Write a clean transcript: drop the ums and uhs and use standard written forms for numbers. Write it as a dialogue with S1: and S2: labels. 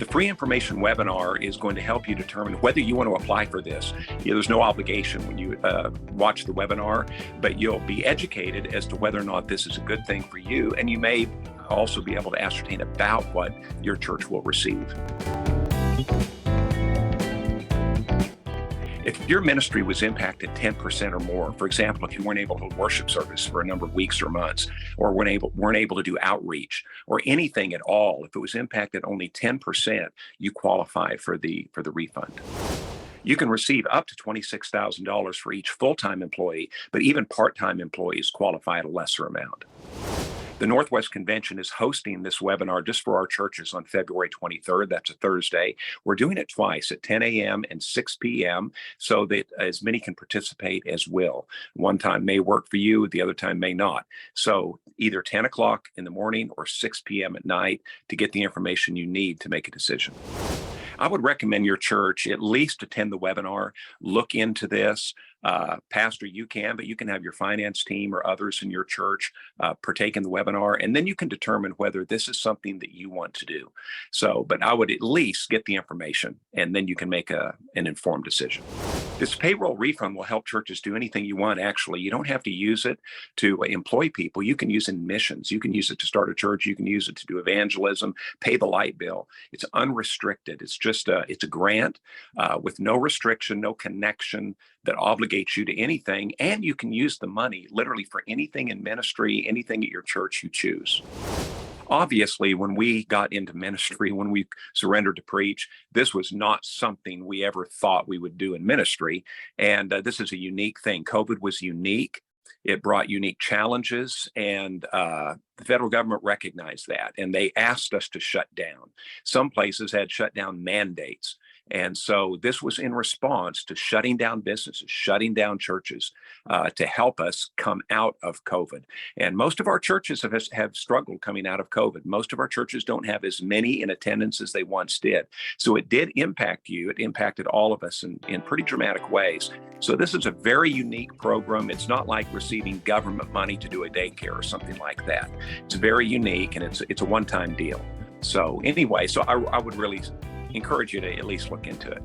S1: The free information webinar is going to help you determine whether you want to apply for this. There's no obligation when you watch the webinar, but you'll be educated as to whether or not this is a good thing for you, and you may also be able to ascertain about what your church will receive. If your ministry was impacted 10% or more, for example, if you weren't able to hold worship service for a number of weeks or months, or weren't able to do outreach or anything at all, if it was impacted only 10%, you qualify for the refund. You can receive up to $26,000 for each full-time employee, but even part-time employees qualify at a lesser amount. The Northwest Convention is hosting this webinar just for our churches on February 23rd. That's a Thursday. We're doing it twice at 10 a.m. and 6 p.m. so that as many can participate as will. One time may work for you, the other time may not. So either 10 o'clock in the morning or 6 p.m. at night to get the information you need to make a decision. I would recommend your church at least attend the webinar, look into this. Pastor, you can, but you can have your finance team or others in your church partake in the webinar, and then you can determine whether this is something that you want to do. So, but I would at least get the information, and then you can make an informed decision. This payroll refund will help churches do anything you want, actually. You don't have to use it to employ people. You can use it in missions. You can use it to start a church. You can use it to do evangelism, pay the light bill. It's unrestricted. It's just it's a grant with no restriction, no connection that obligates you to anything, and you can use the money literally for anything in ministry, anything at your church you choose. Obviously, when we got into ministry, when we surrendered to preach, this was not something we ever thought we would do in ministry, and this is a unique thing. COVID was unique. It brought unique challenges, and the federal government recognized that, and they asked us to shut down. Some places had shut down mandates. And so this was in response to shutting down businesses, shutting down churches to help us come out of COVID. And most of our churches have struggled coming out of COVID. Most of our churches don't have as many in attendance as they once did. So it did impact you. It impacted all of us in pretty dramatic ways. So this is a very unique program. It's not like receiving government money to do a daycare or something like that. It's very unique, and it's a one-time deal. So anyway, I would really encourage you to at least look into it.